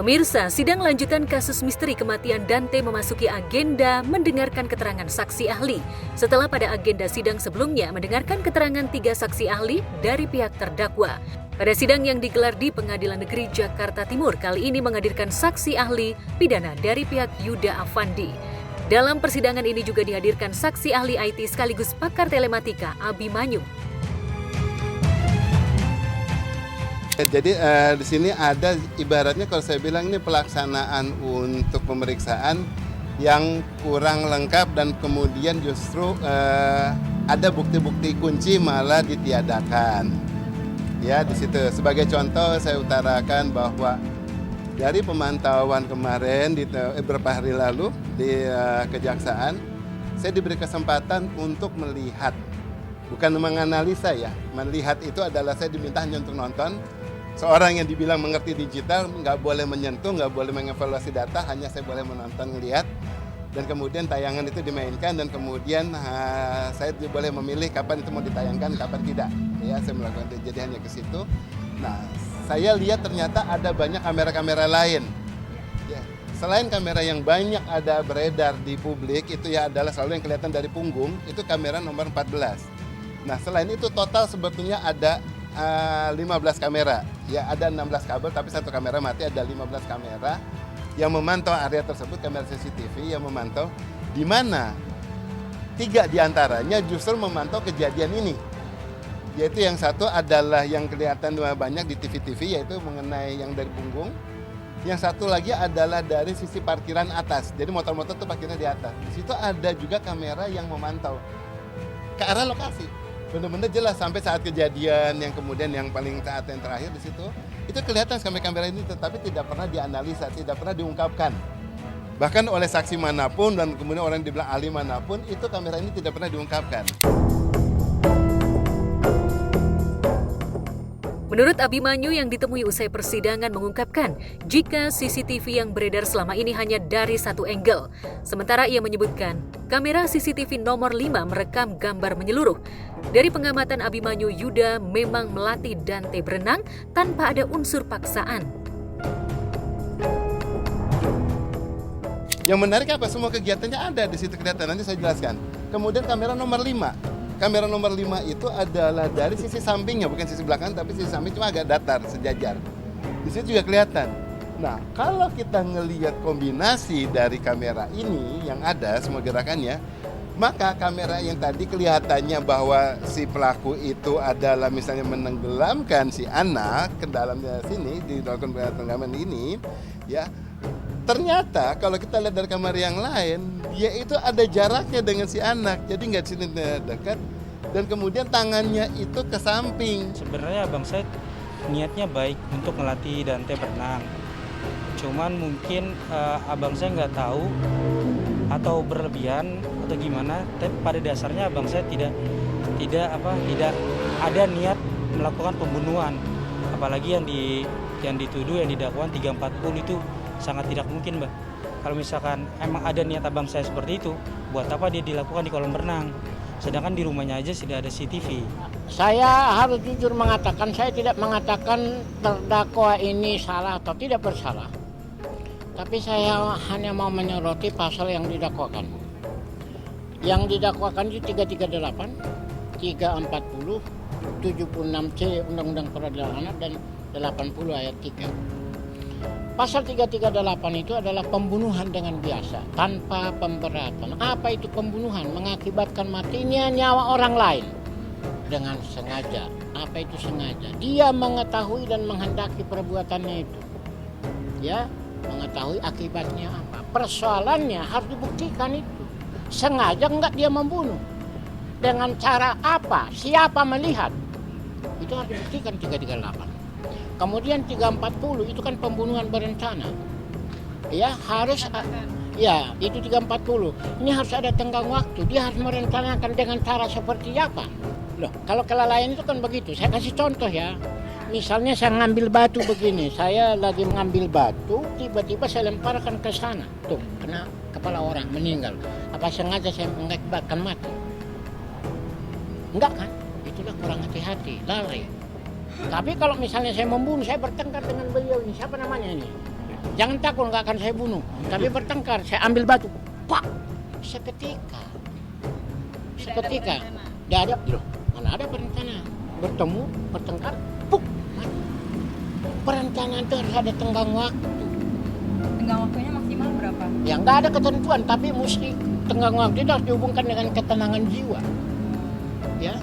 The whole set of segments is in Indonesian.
Pemirsa, sidang lanjutan kasus misteri kematian Dante memasuki agenda mendengarkan keterangan saksi ahli. Setelah pada agenda sidang sebelumnya mendengarkan keterangan 3 saksi ahli dari pihak terdakwa. Pada sidang yang digelar di Pengadilan Negeri Jakarta Timur, kali ini menghadirkan saksi ahli pidana dari pihak Yuda Afandi. Dalam persidangan ini juga dihadirkan saksi ahli IT sekaligus pakar telematika Abimanyu. Jadi di sini ada ibaratnya kalau saya bilang ini pelaksanaan untuk pemeriksaan yang kurang lengkap dan kemudian justru ada bukti-bukti kunci malah ditiadakan. Ya, di situ sebagai contoh saya utarakan bahwa dari pemantauan kemarin beberapa hari lalu di Kejaksaan, saya diberi kesempatan untuk melihat, bukan menganalisa ya. Melihat itu adalah saya diminta hanya untuk nonton. Seorang yang dibilang mengerti digital nggak boleh menyentuh, nggak boleh mengevaluasi data, hanya saya boleh menonton, melihat, dan kemudian tayangan itu dimainkan dan kemudian saya boleh memilih kapan itu mau ditayangkan, kapan tidak. Ya, saya melakukan itu, jadi hanya ke situ. Nah, saya lihat ternyata ada banyak kamera-kamera lain. Ya, selain kamera yang banyak ada beredar di publik, itu ya adalah selalu yang kelihatan dari punggung, itu kamera nomor 14. Nah, selain itu total sebetulnya ada 15 kamera. Ya, ada 16 kabel tapi satu kamera mati, ada 15 kamera yang memantau area tersebut, kamera CCTV yang memantau, di mana 3 diantaranya justru memantau kejadian ini. Yaitu yang satu adalah yang kelihatan banyak di TV-TV, yaitu mengenai yang dari punggung. Yang satu lagi adalah dari sisi parkiran atas, jadi motor-motor itu parkirnya di atas. Di situ ada juga kamera yang memantau ke arah lokasi. Benar-benar jelas sampai saat kejadian yang kemudian yang paling saat yang terakhir di situ, itu kelihatan kamera ini, tetapi tidak pernah dianalisa, tidak pernah diungkapkan. Bahkan oleh saksi manapun dan kemudian orang yang dibilang ahli manapun, itu kamera ini tidak pernah diungkapkan. Menurut Abimanyu yang ditemui usai persidangan mengungkapkan jika CCTV yang beredar selama ini hanya dari satu angle. Sementara ia menyebutkan kamera CCTV nomor 5 merekam gambar menyeluruh. Dari pengamatan Abimanyu, Yuda memang melatih Dante berenang tanpa ada unsur paksaan. Yang menarik apa? Semua kegiatannya ada di situ kelihatan, nanti saya jelaskan. Kemudian kamera nomor 5. Kamera nomor 5 itu adalah dari sisi sampingnya, bukan sisi belakang, tapi sisi samping cuma agak datar, sejajar. Di situ juga kelihatan. Nah, kalau kita ngelihat kombinasi dari kamera ini yang ada semua gerakannya, maka kamera yang tadi kelihatannya bahwa si pelaku itu adalah misalnya menenggelamkan si anak ke dalam sini, di dalam penenggelaman ini, ya. Ternyata kalau kita lihat dari kamera yang lain, dia itu ada jaraknya dengan si anak, jadi nggak sini dekat, dan kemudian tangannya itu ke samping. Sebenarnya abang saya niatnya baik untuk melatih Dante berenang, cuman mungkin abang saya nggak tahu atau berlebihan atau gimana. Tapi pada dasarnya abang saya tidak ada niat melakukan pembunuhan, apalagi yang dituduh, yang didakwakan 340 itu sangat tidak mungkin, Mbak. Kalau misalkan emang ada niat abang saya seperti itu, buat apa dia dilakukan di kolam renang? Sedangkan di rumahnya aja sudah ada CCTV. Saya harus jujur mengatakan, saya tidak mengatakan terdakwa ini salah atau tidak bersalah. Tapi saya hanya mau menyoroti pasal yang didakwakan. Yang didakwakan itu 338, 340, 76C Undang-Undang Peradilan Anak dan 80 ayat 3. Pasal 338 itu adalah pembunuhan dengan biasa, tanpa pemberatan. Apa itu pembunuhan? Mengakibatkan matinya nyawa orang lain dengan sengaja. Apa itu sengaja? Dia mengetahui dan menghendaki perbuatannya itu. Ya, mengetahui akibatnya apa. Persoalannya harus dibuktikan itu. Sengaja enggak dia membunuh. Dengan cara apa? Siapa melihat? Itu harus dibuktikan 338. Kemudian 340 itu kan pembunuhan berencana. Ya, harus ya, itu 340. Ini harus ada tenggang waktu. Dia harus merencanakan dengan cara seperti apa? Loh, kalau kelalaian itu kan begitu. Saya kasih contoh ya. Misalnya saya ngambil batu begini. Saya lagi mengambil batu, tiba-tiba saya lemparkan ke sana. Tuh, kena kepala orang, meninggal. Apa sengaja saya mengakibatkan mati? Enggak kan? Itulah kurang hati-hati, lalai. Tapi kalau misalnya saya membunuh, saya bertengkar dengan beliau ini, siapa namanya ini? Jangan takut, nggak akan saya bunuh. Tapi bertengkar, saya ambil batu, pak, seketika. Tidak ada, loh, mana ada perencana. Bertemu, bertengkar, puk, mati. Perencanaan itu harus ada tenggang waktu. Tenggang waktunya maksimal berapa? Ya nggak ada ketentuan, tapi mesti tenggang waktu itu harus dihubungkan dengan ketenangan jiwa. Ya,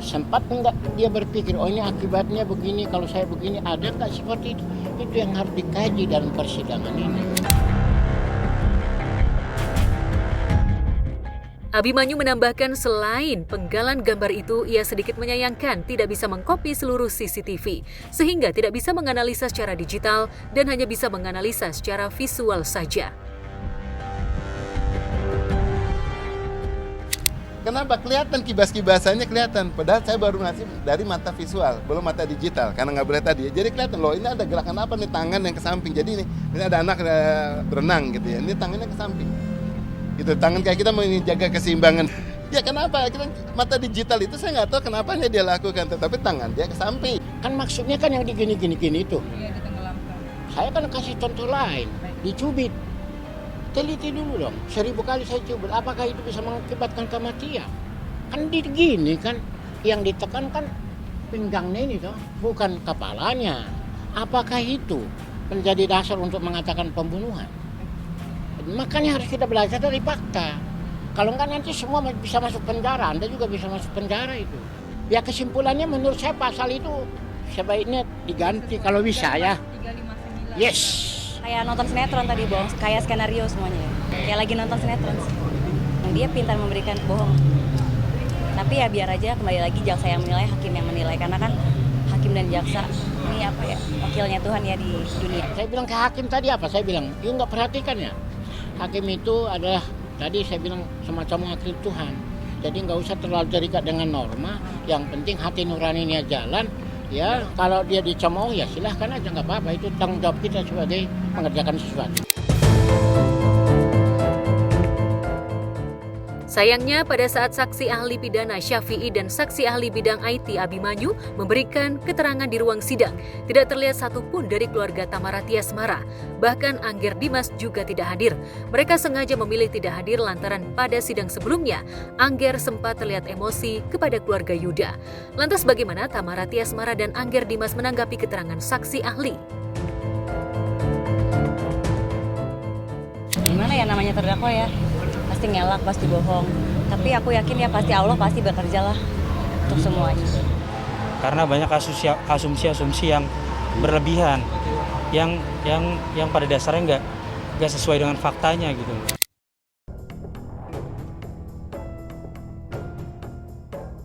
sempat enggak dia berpikir, oh ini akibatnya begini, kalau saya begini, ada nggak seperti itu? Itu yang harus dikaji dalam persidangan ini. Abimanyu menambahkan selain penggalan gambar itu, ia sedikit menyayangkan tidak bisa mengkopi seluruh CCTV, sehingga tidak bisa menganalisa secara digital dan hanya bisa menganalisa secara visual saja. Kenapa? Kelihatan kibas-kibasannya kelihatan. Padahal saya baru ngasih dari mata visual, belum mata digital, karena nggak boleh tadi. Jadi kelihatan loh, ini ada gerakan apa nih, tangan yang ke samping. Jadi ini ada anak berenang gitu ya, ini tangannya ke samping. Gitu, tangan kayak kita mau jaga keseimbangan. Ya kenapa? Kita mata digital itu saya nggak tahu kenapanya dia lakukan, tetapi tangan dia ke samping. Kan maksudnya kan yang digini-gini itu. Iya, ditenggelamkan. Saya kan kasih contoh lain, dicubit. Teliti dulu dong, 1000 kali saya cubit, apakah itu bisa mengakibatkan kematian? Kan gini kan, yang ditekan kan pinggangnya ini toh, bukan kepalanya. Apakah itu menjadi dasar untuk mengatakan pembunuhan? Makanya harus kita belajar dari fakta. Kalau enggak nanti semua bisa masuk penjara, Anda juga bisa masuk penjara itu. Ya kesimpulannya menurut saya pasal itu sebaiknya diganti kalau bisa ya. 359. Yes. Kayak nonton sinetron tadi, bohong, kayak skenario semuanya ya. Kayak lagi nonton sinetron. Yang dia pintar memberikan bohong. Tapi ya biar aja kembali lagi jaksa yang menilai, hakim yang menilai. Karena kan hakim dan jaksa ini apa ya, wakilnya Tuhan ya di dunia. Saya bilang ke hakim tadi apa? Saya bilang, you nggak perhatikan ya? Hakim itu adalah, tadi saya bilang semacam wakil Tuhan. Jadi nggak usah terlalu terikat dengan norma. Yang penting hati nuraninya jalan. Ya, kalau dia dicemooh ya silahkan aja, nggak apa-apa. Itu tanggung jawab kita sebagai mengerjakan sesuatu. Sayangnya pada saat saksi ahli pidana Syafi'i dan saksi ahli bidang IT Abimanyu memberikan keterangan di ruang sidang, tidak terlihat satupun dari keluarga Tamara Tiasmara. Bahkan Angger Dimas juga tidak hadir. Mereka sengaja memilih tidak hadir lantaran pada sidang sebelumnya, Angger sempat terlihat emosi kepada keluarga Yuda. Lantas bagaimana Tamara Tiasmara dan Angger Dimas menanggapi keterangan saksi ahli? Gimana ya namanya terdakwa ya? Pasti ngelak, pasti bohong. Tapi aku yakin ya pasti Allah pasti bekerja lah untuk semuanya. Karena banyak asumsi-asumsi yang berlebihan, yang pada dasarnya nggak sesuai dengan faktanya gitu.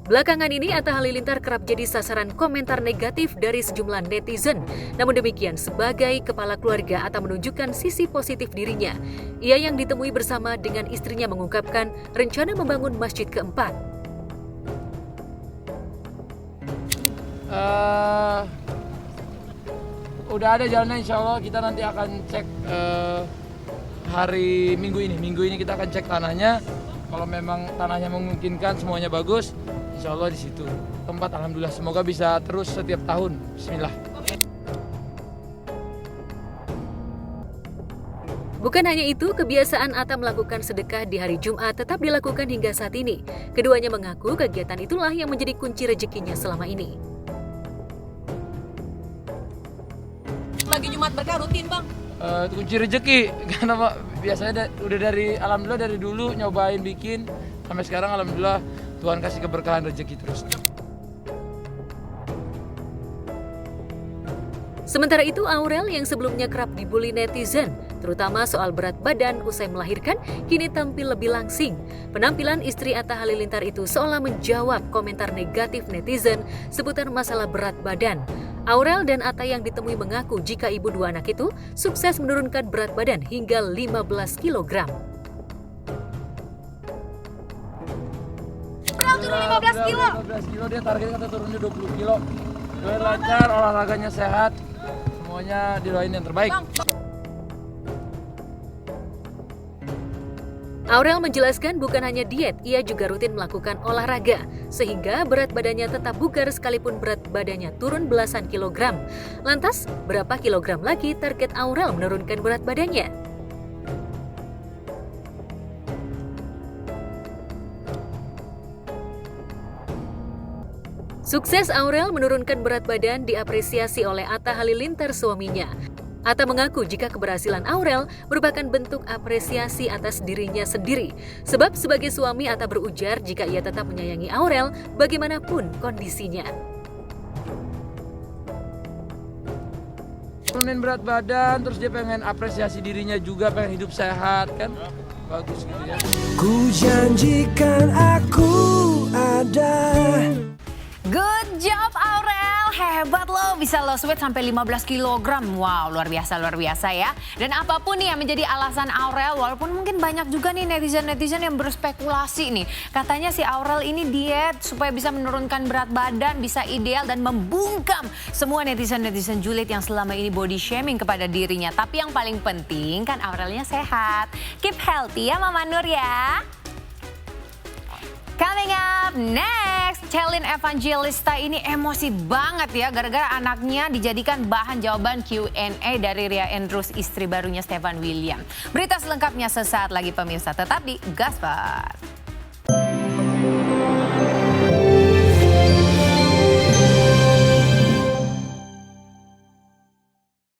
Belakangan ini Atta Halilintar kerap jadi sasaran komentar negatif dari sejumlah netizen. Namun demikian, sebagai kepala keluarga Atta menunjukkan sisi positif dirinya. Ia yang ditemui bersama dengan istrinya mengungkapkan rencana membangun masjid keempat. Udah ada jalannya, insya Allah kita nanti akan cek hari Minggu ini kita akan cek tanahnya. Kalau memang tanahnya memungkinkan, semuanya bagus, insya Allah di situ tempat. Alhamdulillah, semoga bisa terus setiap tahun. Bismillah. Bukan hanya itu, kebiasaan Atta melakukan sedekah di hari Jumat tetap dilakukan hingga saat ini. Keduanya mengaku kegiatan itulah yang menjadi kunci rezekinya selama ini. Bagi Jumat berkah rutin, Bang. Kunci rezeki, karena Pak, biasanya udah alhamdulillah dari dulu nyobain bikin, sampai sekarang alhamdulillah Tuhan kasih keberkahan rezeki terus. Sementara itu, Aurel yang sebelumnya kerap dibully netizen, terutama soal berat badan usai melahirkan, kini tampil lebih langsing. Penampilan istri Atta Halilintar itu seolah menjawab komentar negatif netizen seputar masalah berat badan. Aurel dan Atta yang ditemui mengaku jika ibu dua anak itu sukses menurunkan berat badan hingga 15 kg. Aurel turun 15 kilo. 15 kilo, dia targetnya kata turunnya 20 kilo. Doain lancar, olahraganya sehat, semuanya didoain yang terbaik. Aurel menjelaskan bukan hanya diet, ia juga rutin melakukan olahraga, sehingga berat badannya tetap bugar sekalipun berat badannya turun belasan kilogram. Lantas, berapa kilogram lagi target Aurel menurunkan berat badannya? Sukses Aurel menurunkan berat badan diapresiasi oleh Atta Halilintar suaminya. Atta mengaku jika keberhasilan Aurel merupakan bentuk apresiasi atas dirinya sendiri. Sebab sebagai suami Atta berujar jika ia tetap menyayangi Aurel bagaimanapun kondisinya. Turunin berat badan, terus dia pengen apresiasi dirinya juga, pengen hidup sehat kan. Bagus gitu ya. Ku janjikan aku ada. Good job Aurel, hebat lo, bisa lost weight sampai 15 kg. Wow, luar biasa ya. Dan apapun nih yang menjadi alasan Aurel, walaupun mungkin banyak juga nih netizen-netizen yang berspekulasi nih. Katanya si Aurel ini diet supaya bisa menurunkan berat badan, bisa ideal dan membungkam semua netizen-netizen julid yang selama ini body shaming kepada dirinya. Tapi yang paling penting kan Aurelnya sehat. Keep healthy ya Mama Nur ya. Coming up next, Celine Evangelista ini emosi banget ya gara-gara anaknya dijadikan bahan jawaban Q&A dari Ria Andrews, istri barunya Stefan William. Berita selengkapnya sesaat lagi pemirsa, tetap di Gaspar.